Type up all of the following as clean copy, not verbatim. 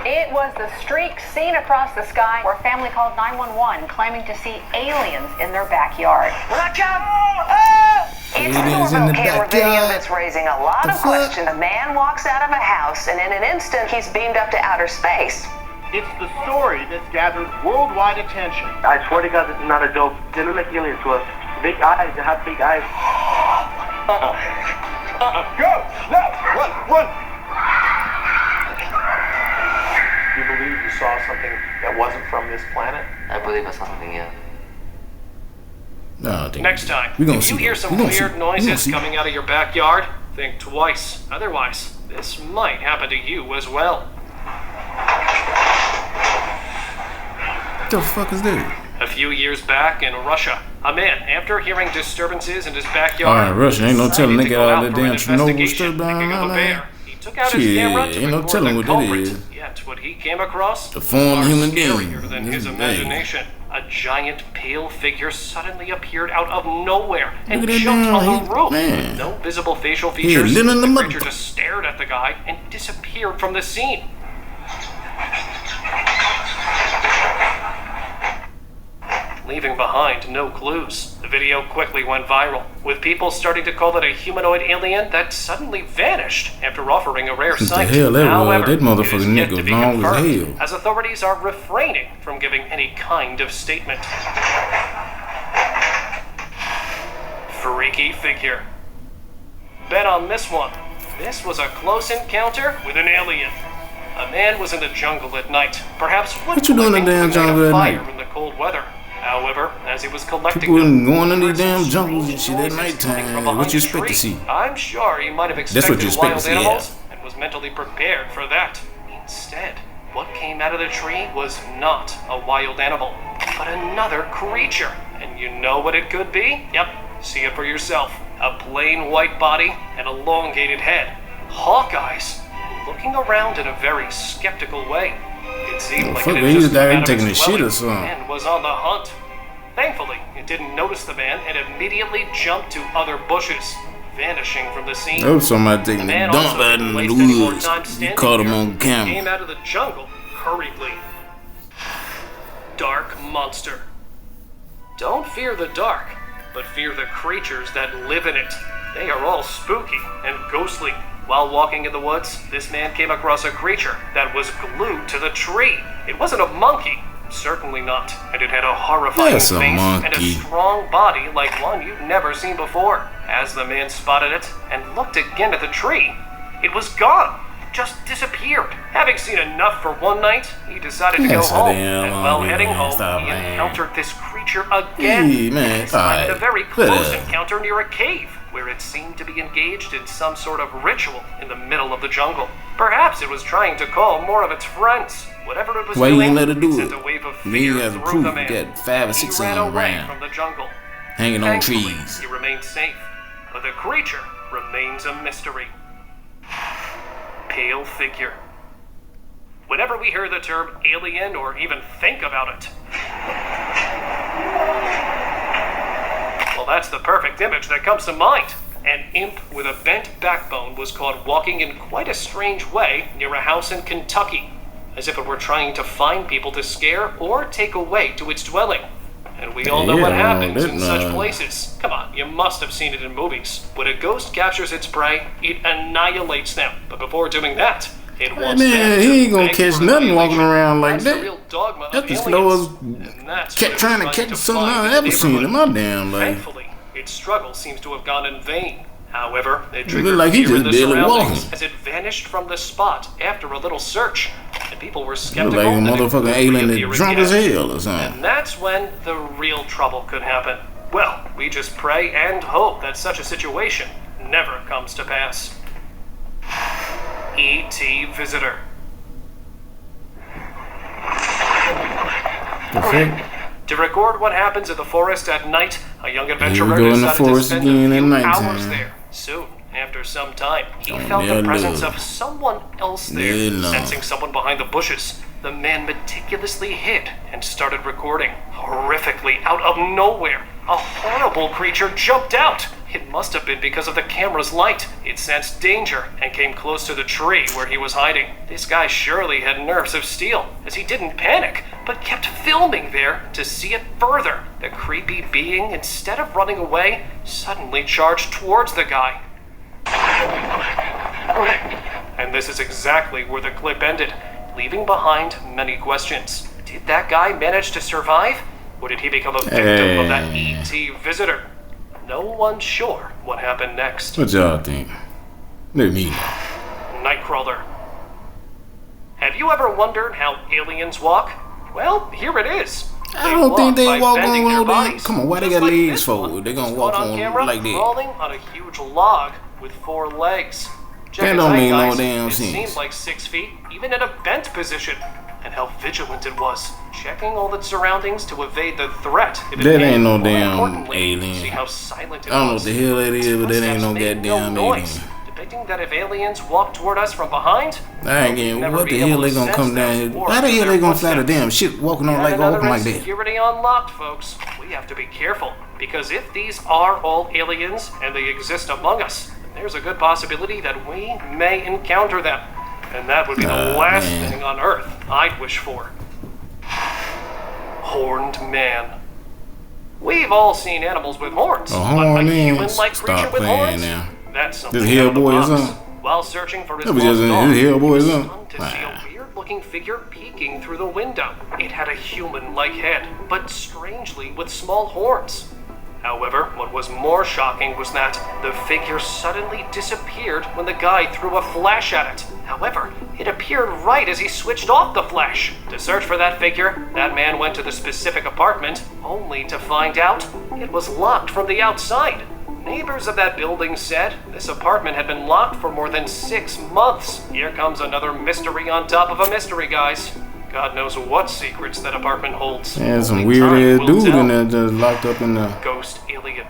It was the streak seen across the sky where a family called 911 claiming to see aliens in their backyard. Watch out! It's a doorbell camera video that's raising a lot of questions. A man walks out of a house and in an instant he's beamed up to outer space. It's the story that's gathered worldwide attention. I swear to God, this is not a joke. They look like aliens to us. Big eyes, they have big eyes. Go! Left! Run! You believe you saw something that wasn't from this planet? I believe I saw something, yeah. No, Next time, if you hear some weird noises coming out of your backyard, think twice. Otherwise, this might happen to you as well. What the fuck is that? A few years back in Russia, a man, after hearing disturbances in his backyard, Russia ain't no telling decided to nigga go out out of for that an damn Chernobyl investigation, stuff down picking up a there. bear. He took out his Shit, camera to ain't no record telling the what that culprit. is. Yet what he came across The form far human scarier being. than This his is imagination. A giant pale figure suddenly appeared out of nowhere and Look at that jumped damn on the roof. man. No visible facial features. living in the The mud- creature just stared at the guy and disappeared from the scene. Leaving behind no clues. The video quickly went viral, with people starting to call it a humanoid alien that suddenly vanished after offering a rare What the sight. hell that was? However, That motherfucking it is nigga yet to was be long as confirmed, hell. as authorities are refraining from giving any kind of statement. Freaky figure. Bet on this one. This was a close encounter with an alien. A man was in the jungle at night, perhaps What you doing in the damn jungle at fire night? in the cold weather. However, as he was collecting People them, going in he these heard damn some jungles and strange shit at noises coming from nighttime. behind What you a expect to tree. see? I'm sure he might have That's expected what you expect to wild see, animals and was mentally prepared for that. Instead, what came out of the tree was not a wild animal, but another creature. And you know what it could be? Yep, see it for yourself. A plain white body and elongated head. Hawk eyes, looking around in a very skeptical way. It seemed like fuck, it he had was just down come here out of taking its a shit or dwelling something. and was on the hunt. Thankfully, it didn't notice the man and immediately jumped to other bushes, vanishing from the scene. That was somebody taking a Man dump also out didn't in waste the any more woods. time You standing caught him here. on He camera. came out of the jungle hurriedly. Dark monster. Don't fear the dark, but fear the creatures that live in it. They are all spooky and ghostly. While walking in the woods, this man came across a creature that was glued to the tree. It wasn't a monkey, certainly not, and it had a horrifying That's a face and a monkey. strong body like one you've never seen before. As the man spotted it and looked again at the tree, it was gone. Just disappeared. Having seen enough for one night, he decided to go That's a home. damn And while monkey, heading man. home, Stop, he man. encountered this creature again. Hey, man, This time in a very alright, close but, encounter near a cave, where it seemed to be engaged in some sort of ritual in the middle of the jungle. Perhaps it was trying to call more of its friends. Whatever it was Why you doing, ain't let it do sent it? a wave of Then you fear got the through proof. the You man. got 5 or 6 He of ran them away around, from the jungle. hanging on Thankfully, trees. he remained safe, but the creature remains a mystery. Pale figure. Whenever we hear the term alien or even think about it, well, that's the perfect image that comes to mind. An imp with a bent backbone was caught walking in quite a strange way near a house in Kentucky, as if it were trying to find people to scare or take away to its dwelling. And we all know what Yeah, happens in such that- places. Come on, you must have seen it in movies. When a ghost captures its prey, it annihilates them. But before doing that, it wants them Man, to he ain't gonna beg catch for nothing walking annihilation. around like That's that. the real dogma That's of the aliens. slowest And that's kept what trying to it's catch to something find I in the ever seen in neighborhood. my damn life. Thankfully, its struggle seems to have gone in vain. However, it look triggered like he fear in just the barely surroundings walking. as it vanished from the spot after a little search, and people were Look skeptical like a that it motherfucking could alien reappear that drunk as again. hell or something. And that's when the real trouble could happen. Well, we just pray and hope that such a situation never comes to pass. E.T. Visitor. The fuck? To record what happens in the forest at night, a young adventurer go in the decided to forest spend again a at few nighttime. hours there. Soon, after some time, he Oh, felt yeah, the presence look. of someone else there. Yeah, no. Sensing someone behind the bushes, the man meticulously hid and started recording. Horrifically, out of nowhere, a horrible creature jumped out. It must have been because of the camera's light. It sensed danger and came close to the tree where he was hiding. This guy surely had nerves of steel, as he didn't panic, but kept filming there to see it further. The creepy being, instead of running away, suddenly charged towards the guy. And this is exactly where the clip ended, leaving behind many questions. Did that guy manage to survive? Or did he become a victim of that E.T. visitor? No one's sure what happened next. What y'all think? Let me know. Nightcrawler. Have you ever wondered how aliens walk? Well, here it is. I don't think they by walk bending on their no damn. bodies. Come on, why they Just got like legs this for? one. They gonna Just walk caught on camera, like that. crawling on a huge log with 4 legs. Check That his don't height, make no guys. damn It sense. seemed like 6 feet, even in a bent position. And how vigilant it was, checking all its surroundings to evade the threat. If it That came. ain't no More damn importantly, alien. See how silent it I don't know was. what the hell that is, but that ain't no Footsteps made goddamn noise, alien. depicting that if aliens walked toward us from behind, I ain't getting never what be the hell able they to gonna sense come down them here? or Why the hell their they gonna fly the footsteps. damn shit walking on Got like another walking like that? insecurity unlocked, folks. We have to be careful, because if these are all aliens and they exist among us, then there's a good possibility that we may encounter them. And that would be the last man. thing on Earth I'd wish for. Horned man. We've all seen animals with horns. A but horned man? human-like creature Stop with playing horns? now. That's something This out of the Hellboy is box. on? While searching for his That was just lost in dog, this Hellboy he was is on? stunned to see a weird-looking figure peeking through the window. It had a human-like head, but strangely with small horns. However, what was more shocking was that the figure suddenly disappeared when the guy threw a flash at it. However, it appeared right as he switched off the flash. To search for that figure, that man went to the specific apartment, only to find out it was locked from the outside. Neighbors of that building said this apartment had been locked for more than 6 months. Here comes another mystery on top of a mystery, guys. God knows what secrets that apartment holds. And some Only weird time ass will dude tell. in there just locked up in the. Ghost alien.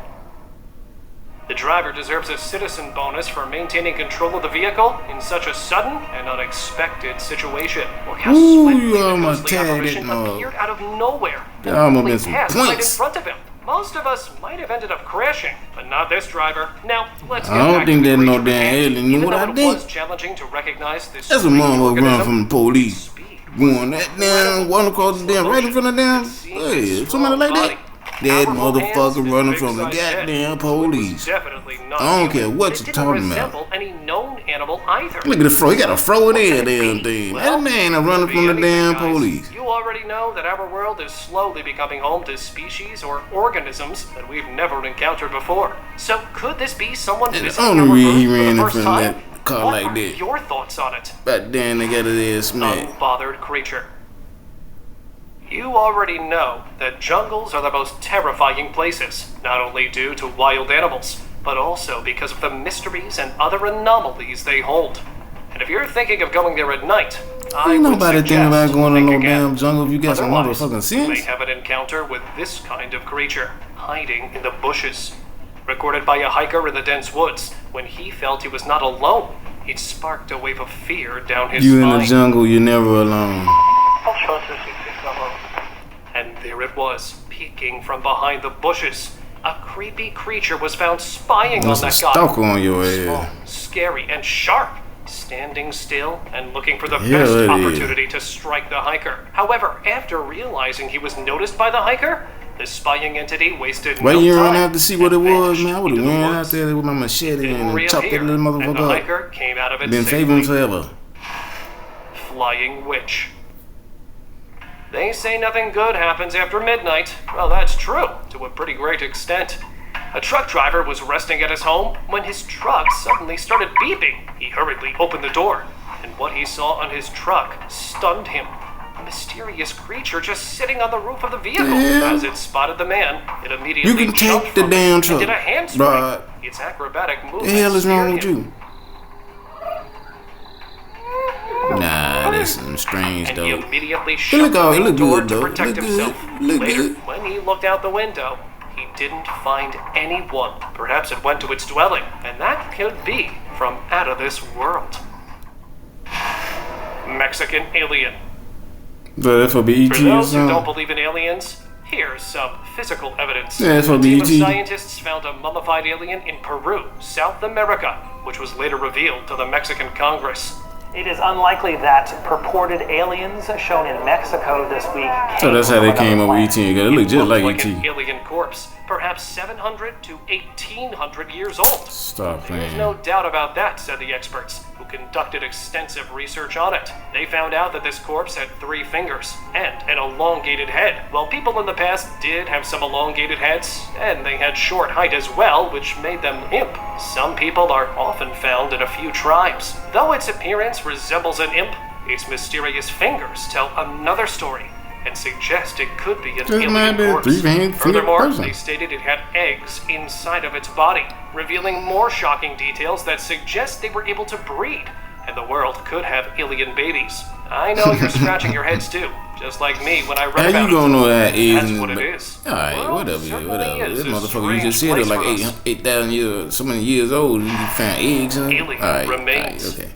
The driver deserves a citizen bonus for maintaining control of the vehicle in such a sudden and unexpected situation. Look how Ooh, swiftly you the almost ghostly tagged it, apparition no. appeared out of nowhere. That almost Only been some passed right in points. front of him. Most of us might have ended up crashing, but not this driver. Now, let's get I don't back think to the there's no creature damn behavior. alien. You know Even what though I it think? was challenging to recognize this That's a strange motherfucker running organism, from the police. speed Going that damn, one across the damn, right in front of them. Hey, somebody like that. That motherfucker running from the goddamn police. Definitely not I don't human. care what It you're didn't talking about. resemble any known animal either. Look at the fro. He got a fro in there, What could it damn be? thing. Well, That man is running could from be the anything, damn guys. police. You already know that our world is slowly becoming home to species or organisms that we've never encountered before. So could this be someone And the visiting only our reason he Earth for ran the in first front of time? that car What like are that. your thoughts on it? But damn, they got his ass smacked. Unbothered creature. You already know that jungles are the most terrifying places, not only due to wild animals, but also because of the mysteries and other anomalies they hold. And if you're thinking of going there at night, I Ain't would nobody suggest thinking about going to think no again. damn jungle if you got some Otherwise, motherfucking you may sense. have an encounter with this kind of creature, hiding in the bushes. Recorded by a hiker in the dense woods, when he felt he was not alone, it sparked a wave of fear down his You in spine. the jungle, you're never alone. And there it was, peeking from behind the bushes. A creepy creature was found spying There's on a that guy. stalker on your Small, ass. scary, and sharp, standing still and looking for the Yeah, best it is. opportunity to strike the hiker. However, after realizing he was noticed by the hiker, the spying entity wasted Why no you time run out to see what it and was, vanished man? I would have into the ran out woods. there with my machete Didn't and chopped that reappear, little and the motherfucker up. hiker came out of it Been safely. saving forever. Flying witch. They say nothing good happens after midnight. Well, that's true, to a pretty great extent. A truck driver was resting at his home when his truck suddenly started beeping. He hurriedly opened the door, and what he saw on his truck stunned him. A mysterious creature just sitting on the roof of the vehicle. Yeah. As it spotted the man, it immediately You can jumped take the from damn it truck, and did a handspring. but Its acrobatic movement the hell is wrong scared with him. you? Nah, that's some strange And he though. immediately It shut look the all, it main look door good to though. protect Look himself. good. Look Later, good. when he looked out the window, he didn't find anyone. Perhaps it went to its dwelling, and that could be from out of this world. Mexican alien. But if it be For ET or those who don't something. believe in aliens, Here's some physical evidence. Yeah, it's A from team of BET. scientists found a mummified alien in Peru, South America, which was later revealed to the Mexican Congress. It is unlikely that purported aliens shown in Mexico this week. So that's how they came up with ET. It looked just Looked like an ET. alien corpse, perhaps 700 to 1800 years old. Stop There's playing. no doubt about that, said the experts, who conducted extensive research on it. They found out that this corpse had 3 fingers and an elongated head. Well, people in the past did have some elongated heads, and they had short height as well, which made them imp. Some people are often found in a few tribes. Though its appearance resembles an imp, its mysterious fingers tell another story and suggest it could be an Just might alien be a corpse. 3-fingered Furthermore, person. they stated it had eggs inside of its body, revealing more shocking details that suggest they were able to breed, and the world could have alien babies. I know you're scratching your heads too, just like me when I read How about you gonna it. know that is? That's what it is. Alright, Well, whatever, certainly whatever. is This a motherfucker, you just strange said it like place for us. 8,000 years, so many years old, and you found eggs in it? Alien Alright, remains. okay.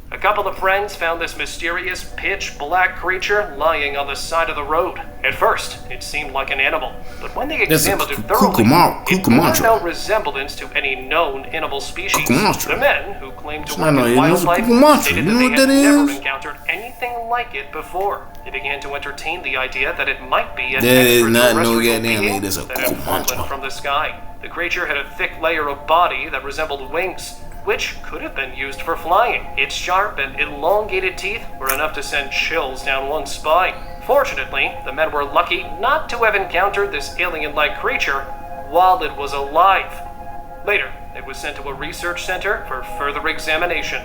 A couple of friends found this mysterious, pitch-black creature lying on the side of the road. At first, it seemed like an animal, but when they That's a examined it thoroughly, it bore cucumatra. no resemblance to any known animal species. Cucumatra. The men, who claimed to It's work not in no animal, it's a wildlife, cucumatra. stated You that know they what had that never is? encountered anything like it before. They began to entertain the idea that it might be an That is not no extraterrestrial goddamn being thing, that's a that had cucumatra. fallen from the sky. The creature had a thick layer of body that resembled wings, which could have been used for flying. Its sharp and elongated teeth were enough to send chills down one's spine. Fortunately, the men were lucky not to have encountered this alien-like creature while it was alive. Later, it was sent to a research center for further examination.